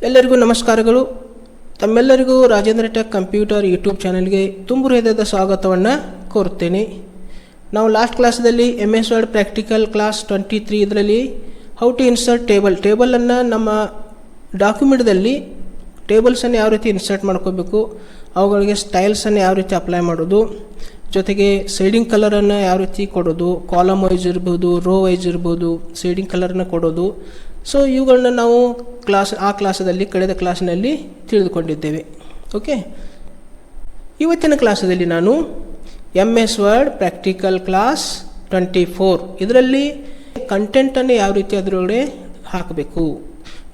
ಎಲ್ಲರಿಗೂ ನಮಸ್ಕಾರಗಳು. ತಮ್ಮೆಲ್ಲರಿಗೂ ರಾಜೇಂದ್ರ ಟೆಕ್ ಕಂಪ್ಯೂಟರ್ ಯೂಟ್ಯೂಬ್ ಚಾನೆಲ್ಗೆ ತುಂಬ ಹೃದಯದ ಸ್ವಾಗತವನ್ನು ಕೋರುತ್ತೇನೆ. ನಾವು ಲಾಸ್ಟ್ ಕ್ಲಾಸ್ದಲ್ಲಿ MS ವರ್ಡ್ ಪ್ರಾಕ್ಟಿಕಲ್ ಕ್ಲಾಸ್ 23 ಇದರಲ್ಲಿ ಹೌ ಟು ಇನ್ಸರ್ಟ್ ಟೇಬಲನ್ನು ನಮ್ಮ ಡಾಕ್ಯುಮೆಂಟ್ದಲ್ಲಿ ಟೇಬಲ್ಸನ್ನು ಯಾವ ರೀತಿ ಇನ್ಸರ್ಟ್ ಮಾಡ್ಕೋಬೇಕು, ಅವುಗಳಿಗೆ ಸ್ಟೈಲ್ಸನ್ನು ಯಾವ ರೀತಿ ಅಪ್ಲೈ ಮಾಡೋದು, ಜೊತೆಗೆ ಶೇಡಿಂಗ್ ಕಲರನ್ನು ಯಾವ ರೀತಿ ಕೊಡೋದು, ಕಾಲಮ್ ವೈಸ್ ಇರ್ಬೋದು, ರೋ ವೈಸ್ ಇರ್ಬೋದು, ಶೇಡಿಂಗ್ ಕಲರನ್ನು ಕೊಡೋದು. ಸೊ ಇವುಗಳನ್ನ ನಾವು ಕ್ಲಾಸದಲ್ಲಿ ಕಳೆದ ಕ್ಲಾಸ್ನಲ್ಲಿ ತಿಳಿದುಕೊಂಡಿದ್ದೇವೆ. ಓಕೆ, ಇವತ್ತಿನ ಕ್ಲಾಸದಲ್ಲಿ ನಾನು MS ವರ್ಡ್ ಪ್ರಾಕ್ಟಿಕಲ್ ಕ್ಲಾಸ್ 24 ಇದರಲ್ಲಿ ಕಂಟೆಂಟನ್ನು ಯಾವ ರೀತಿ ಅದರೊಳಗಡೆ ಹಾಕಬೇಕು,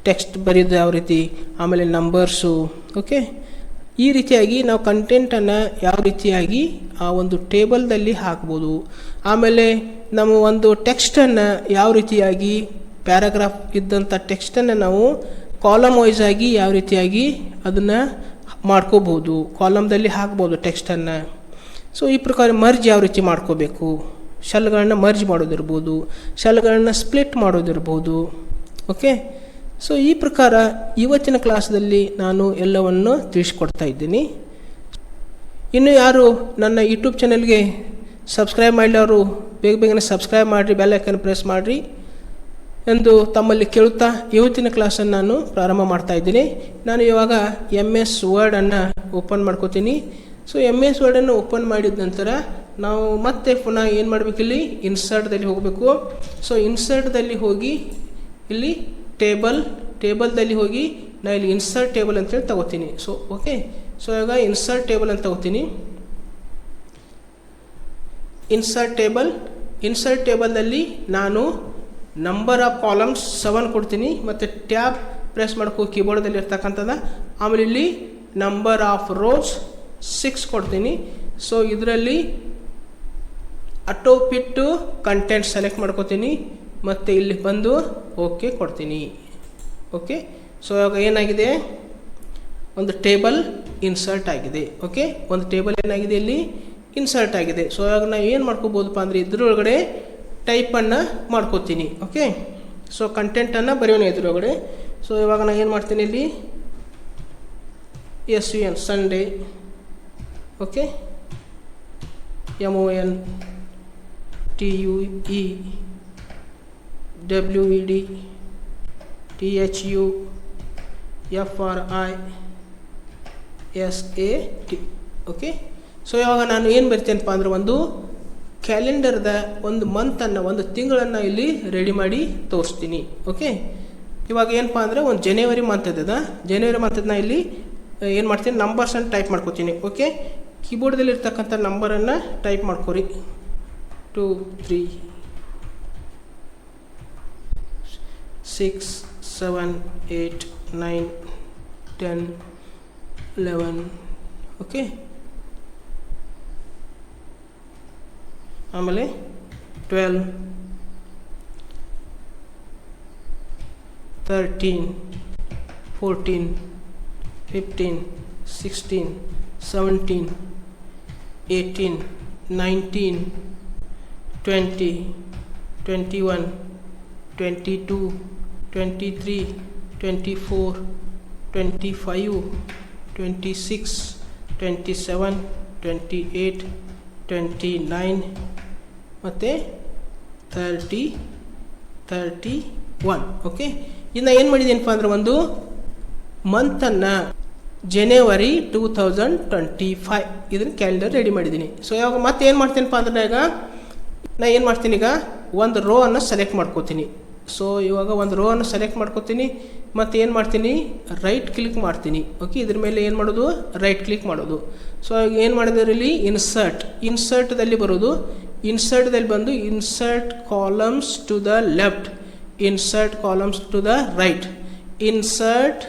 ಟೆಕ್ಸ್ಟ್ ಬರೆಯೋದು ಯಾವ ರೀತಿ, ಆಮೇಲೆ ನಂಬರ್ಸು, ಓಕೆ, ಈ ರೀತಿಯಾಗಿ ನಾವು ಕಂಟೆಂಟನ್ನು ಯಾವ ರೀತಿಯಾಗಿ ಆ ಒಂದು ಟೇಬಲ್ದಲ್ಲಿ ಹಾಕ್ಬೋದು. ಆಮೇಲೆ ನಮ್ಮ ಒಂದು ಟೆಕ್ಸ್ಟನ್ನು ಯಾವ ರೀತಿಯಾಗಿ ಪ್ಯಾರಾಗ್ರಾಫ್ ಇದ್ದಂಥ ಟೆಕ್ಸ್ಟನ್ನು ನಾವು ಕಾಲಮ್ ವೈಸ್ ಆಗಿ ಯಾವ ರೀತಿಯಾಗಿ ಅದನ್ನು ಮಾಡ್ಕೋಬೋದು, ಕಾಲಮ್ದಲ್ಲಿ ಹಾಕ್ಬೋದು ಟೆಕ್ಸ್ಟನ್ನು. ಸೊ ಈ ಪ್ರಕಾರ ಮರ್ಜ್ ಯಾವ ರೀತಿ ಮಾಡ್ಕೋಬೇಕು, ಶೆಲ್ಗಳನ್ನ ಮರ್ಜ್ ಮಾಡೋದಿರ್ಬೋದು, ಶೆಲ್ಗಳನ್ನ ಸ್ಪ್ಲಿಟ್ ಮಾಡೋದಿರ್ಬೋದು. ಓಕೆ, ಸೊ ಈ ಪ್ರಕಾರ ಇವತ್ತಿನ ಕ್ಲಾಸ್ದಲ್ಲಿ ನಾನು ಎಲ್ಲವನ್ನು ತಿಳಿಸ್ಕೊಡ್ತಾ ಇದ್ದೀನಿ. ಇನ್ನು ಯಾರು ನನ್ನ ಯೂಟ್ಯೂಬ್ ಚಾನೆಲ್ಗೆ ಸಬ್ಸ್ಕ್ರೈಬ್ ಮಾಡಿದವರು ಬೇಗನೆ ಸಬ್ಸ್ಕ್ರೈಬ್ ಮಾಡಿರಿ, ಬೆಲ್ ಐಕನ್ ಪ್ರೆಸ್ ಮಾಡಿರಿ ಎಂದು ತಮ್ಮಲ್ಲಿ ಕೇಳುತ್ತಾ ಇವತ್ತಿನ ಕ್ಲಾಸನ್ನು ನಾನು ಪ್ರಾರಂಭ ಮಾಡ್ತಾ ಇದ್ದೀನಿ. ನಾನು ಇವಾಗ MS ವರ್ಡನ್ನು ಓಪನ್ ಮಾಡ್ಕೋತೀನಿ. ಸೊ MS ವರ್ಡನ್ನು ಓಪನ್ ಮಾಡಿದ ನಂತರ ನಾವು ಮತ್ತೆ ಪುನಃ ಏನು ಮಾಡಬೇಕಿಲ್ಲಿ ಇನ್ಸರ್ಟ್ದಲ್ಲಿ ಹೋಗಬೇಕು. ಸೊ ಇನ್ಸರ್ಟ್ದಲ್ಲಿ ಹೋಗಿ ಇಲ್ಲಿ ಟೇಬಲ್ದಲ್ಲಿ ಹೋಗಿ ನಾನು ಇಲ್ಲಿ ಇನ್ಸರ್ಟ್ ಟೇಬಲ್ ಅಂತೇಳಿ ತಗೋತೀನಿ. ಸೊ ಓಕೆ, ಸೊ ಇವಾಗ ಇನ್ಸರ್ಟ್ ಟೇಬಲ್ ಅಂತ ತಗೋತೀನಿ. ಇನ್ಸರ್ಟ್ ಟೇಬಲ್ನಲ್ಲಿ ನಾನು ನಂಬರ್ ಆಫ್ ಕಾಲಮ್ಸ್ 7 ಕೊಡ್ತೀನಿ, ಮತ್ತು ಟ್ಯಾಬ್ ಪ್ರೆಸ್ ಮಾಡ್ಕೋ ಕೀಬೋರ್ಡಲ್ಲಿ ಇರ್ತಕ್ಕಂಥದ್ದು. ಆಮೇಲೆ ಇಲ್ಲಿ ನಂಬರ್ ಆಫ್ ರೋಸ್ 6 ಕೊಡ್ತೀನಿ. ಸೊ ಇದರಲ್ಲಿ ಆಟೋ ಫಿಟ್ ಕಂಟೆಂಟ್ ಸೆಲೆಕ್ಟ್ ಮಾಡ್ಕೋತೀನಿ, ಮತ್ತು ಇಲ್ಲಿ ಬಂದು ಓಕೆ ಕೊಡ್ತೀನಿ. ಓಕೆ, ಸೊ ಇವಾಗ ಏನಾಗಿದೆ, ಒಂದು ಟೇಬಲ್ ಇನ್ಸರ್ಟ್ ಆಗಿದೆ. ಓಕೆ, ಒಂದು ಟೇಬಲ್ ಏನಾಗಿದೆ ಇಲ್ಲಿ ಇನ್ಸರ್ಟ್ ಆಗಿದೆ. ಸೊ ಇವಾಗ ನಾವು ಏನು ಮಾಡ್ಕೋಬೋದಪ್ಪ ಅಂದರೆ ಇದ್ರೊಳಗಡೆ ಟೈಪನ್ನು ಮಾಡ್ಕೋತೀನಿ. ಓಕೆ, ಸೊ ಕಂಟೆಂಟನ್ನು ಬರೆಯೋಣ ಇದ್ರೊಳಗಡೆ. ಸೊ ಇವಾಗ ನಾನು ಏನು ಮಾಡ್ತೀನಿ ಇಲ್ಲಿ SUN Sunday, okay, MON TUE WED THU FRISAT. Okay, so ಇವಾಗ ನಾನು ಏನು ಬರ್ತೇನಪ್ಪ ಅಂದ್ರೆ ಒಂದು ಕ್ಯಾಲೆಂಡರ್ದ ಒಂದು ಮಂತನ್ನು, ಒಂದು ತಿಂಗಳನ್ನು ಇಲ್ಲಿ ರೆಡಿ ಮಾಡಿ ತೋರಿಸ್ತೀನಿ. ಓಕೆ, ಇವಾಗ ಏನಪ್ಪ ಅಂದರೆ ಒಂದು ಜನವರಿ ಮಂತ್ ಇದ್ದದ, ಜನವರಿ ಮಂತದ ಇಲ್ಲಿ ಏನು ಮಾಡ್ತೀನಿ, ನಂಬರ್ಸನ್ನು ಟೈಪ್ ಮಾಡ್ಕೋತೀನಿ. ಓಕೆ, ಕೀಬೋರ್ಡ್ದಲ್ಲಿ ಇರ್ತಕ್ಕಂಥ ನಂಬರನ್ನು ಟೈಪ್ ಮಾಡ್ಕೊರಿ. 2 3 6 7 8 9 10 11. ಓಕೆ, ಆಮೇಲೆ 12 13 14 15 16 17 18 19 20 21 22 23 24 25 26 27 28 29 ಮತ್ತು 30 31. ಓಕೆ, ಇನ್ನು ಏನು ಮಾಡಿದ್ದೀನಪ್ಪ ಅಂದ್ರೆ ಒಂದು ಮಂತನ್ನು ಜನವರಿ 2025 ಇದನ್ನು ಕ್ಯಾಲೆಂಡರ್ ರೆಡಿ ಮಾಡಿದ್ದೀನಿ. ಸೊ ಇವಾಗ ಮತ್ತೆ ಏನು ಮಾಡ್ತೀನಪ್ಪ ಅಂದ್ರೆ ಈಗ ನಾನು ಏನು ಮಾಡ್ತೀನಿ, ಈಗ ಒಂದು ರೋ ಅನ್ನು ಸೆಲೆಕ್ಟ್ ಮಾಡ್ಕೋತೀನಿ. ಸೊ ಇವಾಗ ಒಂದು ರೋ ಅನ್ನು ಸೆಲೆಕ್ಟ್ ಮಾಡ್ಕೋತೀನಿ, ಮತ್ತು ಏನು ಮಾಡ್ತೀನಿ, ರೈಟ್ ಕ್ಲಿಕ್ ಮಾಡ್ತೀನಿ. ಓಕೆ, ಇದ್ರ ಮೇಲೆ ಏನು ಮಾಡೋದು, ರೈಟ್ ಕ್ಲಿಕ್ ಮಾಡೋದು. ಸೊ ಏನು ಮಾಡಿದ್ರೆ ಇಲ್ಲಿ ಇನ್ಸರ್ಟ್ದಲ್ಲಿ ಬರೋದು, ಇನ್ಸರ್ಟ್ದಲ್ಲಿ ಬಂದು insert columns to the left, insert columns to the right, insert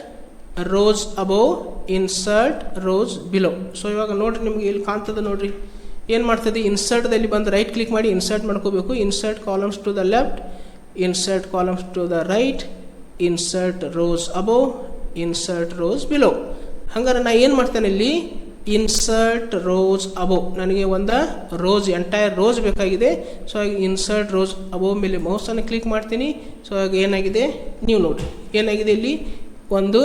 rows above, insert rows below. So ಇವಾಗ ನೋಡಿರಿ, ನಿಮಗೆ ಇಲ್ಲಿ ಕಾಣ್ತದೆ ನೋಡಿರಿ, ಏನು ಮಾಡ್ತದೆ, ಇನ್ಸರ್ಟ್ದಲ್ಲಿ ಬಂದು ರೈಟ್ ಕ್ಲಿಕ್ ಮಾಡಿ ಇನ್ಸರ್ಟ್ ಮಾಡ್ಕೋಬೇಕು. Insert columns to the left, insert columns to the right, insert rows above, insert rows below. ಹಂಗಾರೆ ನಾನು ಏನು ಮಾಡ್ತೇನೆ ಇಲ್ಲಿ ಇನ್ಸರ್ಟ್ ರೋಸ್ ಅಬೋವ್, ನನಗೆ ಒಂದು ರೋಸ್ ಎಂಟೈರ್ ರೋಸ್ ಬೇಕಾಗಿದೆ. ಸೊ ಹಾಗೆ ಇನ್ಸರ್ಟ್ ರೋಸ್ ಅಬೋವ್ ಮೇಲೆ ಮೌಸನ್ನು ಕ್ಲಿಕ್ ಮಾಡ್ತೀನಿ. ಸೊ ಹಾಗೆ ಏನಾಗಿದೆ ನೀವು ನೋಡಿ, ಏನಾಗಿದೆ ಇಲ್ಲಿ ಒಂದು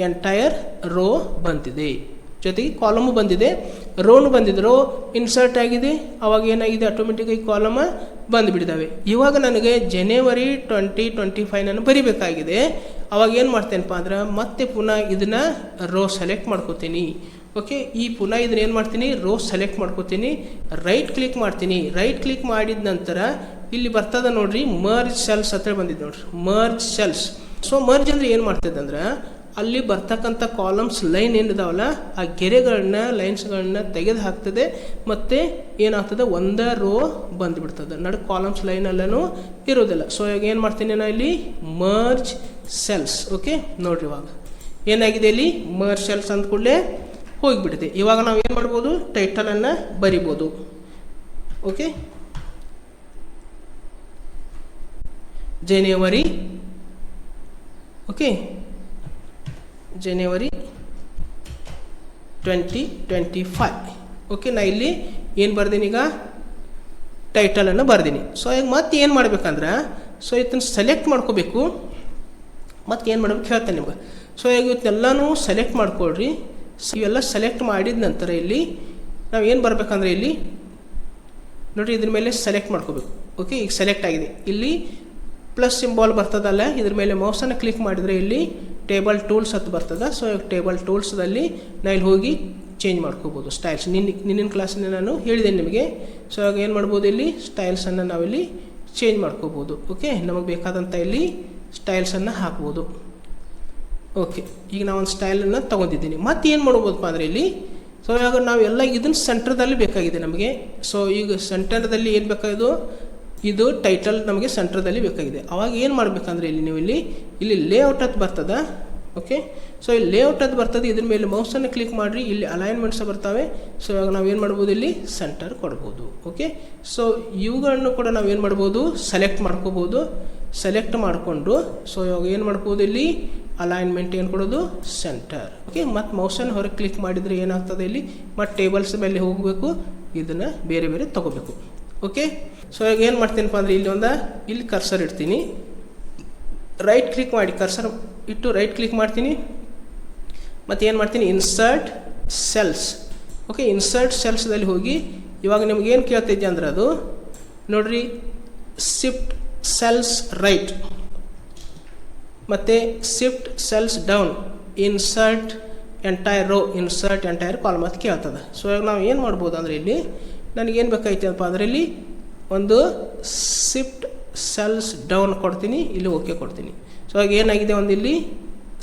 ಎಂಟೈರ್ ರೋ ಬಂದಿದೆ, ಜೊತೆಗೆ ಕಾಲಮು ಬಂದಿದೆ, ರೋನು ಬಂದಿದೆ. ರೋ ಇನ್ಸರ್ಟ್ ಆಗಿದೆ, ಅವಾಗ ಏನಾಗಿದೆ ಆಟೋಮೆಟಿಕ್ಕಾಗಿ ಕಾಲಮ ಬಂದುಬಿಟ್ಟಿದ್ದಾವೆ. ಇವಾಗ ನನಗೆ ಜನವರಿ 2025 ಬರಿಬೇಕಾಗಿದೆ. ಅವಾಗ ಏನು ಮಾಡ್ತೇನಪ್ಪ ಅಂದ್ರೆ ಮತ್ತೆ ಪುನಃ ಇದನ್ನು ರೋ ಸೆಲೆಕ್ಟ್ ಮಾಡ್ಕೋತೀನಿ. ಓಕೆ, ಈ ಪುನಃ ಇದನ್ನ ಏನು ಮಾಡ್ತೀನಿ, ರೋ ಸೆಲೆಕ್ಟ್ ಮಾಡ್ಕೋತೀನಿ, ರೈಟ್ ಕ್ಲಿಕ್ ಮಾಡ್ತೀನಿ. ರೈಟ್ ಕ್ಲಿಕ್ ಮಾಡಿದ ನಂತರ ಇಲ್ಲಿ ಬರ್ತದ ನೋಡ್ರಿ, ಮರ್ಜ್ ಸೆಲ್ಸ್ ಹತ್ರ ಬಂದಿದೆ ನೋಡ್ರಿ, ಮರ್ಜ್ ಸೆಲ್ಸ್. ಸೊ ಮರ್ಜ್ ಅಂದ್ರೆ ಏನು ಮಾಡ್ತದೆ ಅಂದ್ರೆ ಅಲ್ಲಿ ಬರ್ತಕ್ಕಂಥ ಕಾಲಮ್ಸ್ ಲೈನ್ ಏನಿದಾವಲ್ಲ ಆ ಗೆರೆಗಳನ್ನ ಲೈನ್ಸ್ಗಳನ್ನ ತೆಗೆದು ಹಾಕ್ತದೆ, ಮತ್ತು ಏನಾಗ್ತದೆ ಒಂದೇ ರೋ ಬಂದುಬಿಡ್ತದೆ, ನಡು ಕಾಲಮ್ಸ್ ಲೈನ್ ಎಲ್ಲನೂ ಇರೋದಿಲ್ಲ. ಸೊ ಇವಾಗ ಏನು ಮಾಡ್ತೀನಿ ನಾನು ಇಲ್ಲಿ ಮರ್ಜ್ ಸೆಲ್ಸ್. ಓಕೆ ನೋಡ್ರಿ, ಇವಾಗ ಏನಾಗಿದೆ ಇಲ್ಲಿ ಮರ್ಜ್ ಸೆಲ್ಸ್ ಅಂದ ಕೂಡಲೇ ಹೋಗಿಬಿಟ್ಟಿದೆ. ಇವಾಗ ನಾವು ಏನು ಮಾಡ್ಬೋದು, ಟೈಟಲನ್ನು ಬರಿಬೋದು. ಓಕೆ, ಜನವರಿ, ಓಕೆ ಜನವರಿ 2025. ಓಕೆ, ನಾ ಇಲ್ಲಿ ಏನು ಬರ್ದೀನಿ, ಈಗ ಟೈಟಲನ್ನು ಬರ್ದೀನಿ. ಸೊ ಈಗ ಮತ್ತೆ ಏನು ಮಾಡ್ಬೇಕಂದ್ರೆ, ಸೊ ಇದನ್ನು ಸೆಲೆಕ್ಟ್ ಮಾಡ್ಕೋಬೇಕು. ಮತ್ತು ಏನು ಮಾಡ್ಬೇಕು ಹೇಳ್ತೇನೆ ನಿಮ್ಗೆ. ಸೊ ಈಗ ಇವತ್ತೆಲ್ಲನೂ ಸೆಲೆಕ್ಟ್ ಮಾಡ್ಕೊಳ್ರಿ. ಇವೆಲ್ಲ ಸೆಲೆಕ್ಟ್ ಮಾಡಿದ ನಂತರ ಇಲ್ಲಿ ನಾವು ಏನು ಬರಬೇಕಂದ್ರೆ ಇಲ್ಲಿ ನೋಡಿರಿ, ಇದ್ರ ಮೇಲೆ ಸೆಲೆಕ್ಟ್ ಮಾಡ್ಕೋಬೇಕು. ಓಕೆ, ಈಗ ಸೆಲೆಕ್ಟ್ ಆಗಿದೆ. ಇಲ್ಲಿ ಪ್ಲಸ್ ಸಿಂಬಾಲ್ ಬರ್ತದಲ್ಲ, ಇದ್ರ ಮೇಲೆ ಮೌಸನ್ನು ಕ್ಲಿಕ್ ಮಾಡಿದರೆ ಇಲ್ಲಿ ಟೇಬಲ್ ಟೂಲ್ಸ್ ಅಂತ ಬರ್ತದೆ. ಸೊ ಟೇಬಲ್ ಟೂಲ್ಸ್ದಲ್ಲಿ ನಾವು ಇಲ್ಲಿ ಹೋಗಿ ಚೇಂಜ್ ಮಾಡ್ಕೋಬೋದು ಸ್ಟೈಲ್ಸ್. ನಿನ್ನಿನ ಕ್ಲಾಸಲ್ಲಿ ನಾನು ಹೇಳಿದ್ದೇನೆ ನಿಮಗೆ. ಸೊ ಇವಾಗ ಏನು ಮಾಡ್ಬೋದು, ಇಲ್ಲಿ ಸ್ಟೈಲ್ಸನ್ನು ನಾವಿಲ್ಲಿ ಚೇಂಜ್ ಮಾಡ್ಕೋಬೋದು. ಓಕೆ, ನಮಗೆ ಬೇಕಾದಂಥ ಇಲ್ಲಿ ಸ್ಟೈಲ್ಸನ್ನು ಹಾಕ್ಬೋದು. ಓಕೆ, ಈಗ ನಾವು ಒಂದು ಸ್ಟೈಲನ್ನು ತೊಗೊಂಡಿದ್ದೀನಿ. ಮತ್ತೆ ಏನು ಮಾಡ್ಬೋದಪ್ಪ ಅಂದರೆ ಇಲ್ಲಿ, ಸೊ ಇವಾಗ ನಾವೆಲ್ಲ ಇದನ್ನು ಸೆಂಟ್ರದಲ್ಲಿ ಬೇಕಾಗಿದೆ ನಮಗೆ. ಸೊ ಈಗ ಸೆಂಟರ್ದಲ್ಲಿ ಏನು ಬೇಕಾಗಿದ್ದು, ಇದು ಟೈಟಲ್ ನಮಗೆ ಸೆಂಟ್ರದಲ್ಲಿ ಬೇಕಾಗಿದೆ. ಅವಾಗ ಏನು ಮಾಡಬೇಕಂದ್ರೆ ಇಲ್ಲಿ ನೀವು ಇಲ್ಲಿ ಲೇಔಟ್ ಅಂತ ಬರ್ತದೆ. ಓಕೆ, ಸೊ ಇಲ್ಲಿ ಲೇಔಟ್ ಅಂತ ಬರ್ತದೆ, ಇದ್ರ ಮೇಲೆ ಮೌಸನ್ನು ಕ್ಲಿಕ್ ಮಾಡಿರಿ, ಇಲ್ಲಿ ಅಲೈನ್ಮೆಂಟ್ಸ್ ಬರ್ತವೆ. ಸೊ ಇವಾಗ ನಾವು ಏನು ಮಾಡ್ಬೋದು, ಇಲ್ಲಿ ಸೆಂಟರ್ ಕೊಡ್ಬೋದು. ಓಕೆ, ಸೊ ಇವುಗಳನ್ನು ಕೂಡ ನಾವು ಏನು ಮಾಡ್ಬೋದು, ಸೆಲೆಕ್ಟ್ ಮಾಡ್ಕೋಬೋದು. ಸೆಲೆಕ್ಟ್ ಮಾಡಿಕೊಂಡು ಸೊ ಇವಾಗ ಏನು ಮಾಡ್ಬೋದು, ಇಲ್ಲಿ ಅಲೈನ್ಮೆಂಟ್ ಏನು ಕೊಡೋದು, ಸೆಂಟರ್. ಓಕೆ, ಮತ್ತು ಮೌಸನ್ನು ಹೊರಗೆ ಕ್ಲಿಕ್ ಮಾಡಿದರೆ ಏನಾಗ್ತದೆ, ಇಲ್ಲಿ ಮತ್ತು ಟೇಬಲ್ಸ್ ಮೇಲೆ ಹೋಗಬೇಕು, ಇದನ್ನು ಬೇರೆ ಬೇರೆ ತೊಗೋಬೇಕು. ಓಕೆ, ಸೊ ಇವಾಗ ಏನು ಮಾಡ್ತೀನಪ್ಪ ಅಂದರೆ ಇಲ್ಲಿ ಕರ್ಸರ್ ಇಡ್ತೀನಿ, ರೈಟ್ ಕ್ಲಿಕ್ ಮಾಡಿ, ಕರ್ಸರ್ ಇಟ್ಟು ರೈಟ್ ಕ್ಲಿಕ್ ಮಾಡ್ತೀನಿ. ಮತ್ತು ಏನು ಮಾಡ್ತೀನಿ, ಇನ್ಸರ್ಟ್ ಸೆಲ್ಸ್. ಓಕೆ, ಇನ್ಸರ್ಟ್ ಸೆಲ್ಸ್ದಲ್ಲಿ ಹೋಗಿ ಇವಾಗ ನಿಮ್ಗೇನು ಕೇಳ್ತಿದ್ದೆ ಅಂದ್ರೆ ಅದು ನೋಡ್ರಿ, ಶಿಫ್ಟ್ ಸೆಲ್ಸ್ ರೈಟ್ ಮತ್ತು shift cells down, insert entire row, insert entire column ಅಂತ ಕೇಳ್ತದೆ. ಸೊ ಇವಾಗ ನಾವು ಏನು ಮಾಡ್ಬೋದು ಅಂದರೆ ಇಲ್ಲಿ ನನಗೇನು ಬೇಕಾಯ್ತಪ್ಪ ಅಂದರೆ ಇಲ್ಲಿ ಒಂದು ಶಿಫ್ಟ್ ಸೆಲ್ಸ್ ಡೌನ್ ಕೊಡ್ತೀನಿ, ಇಲ್ಲಿ ಓಕೆ ಕೊಡ್ತೀನಿ. ಸೊ ಇವಾಗ ಏನಾಗಿದೆ, ಒಂದು ಇಲ್ಲಿ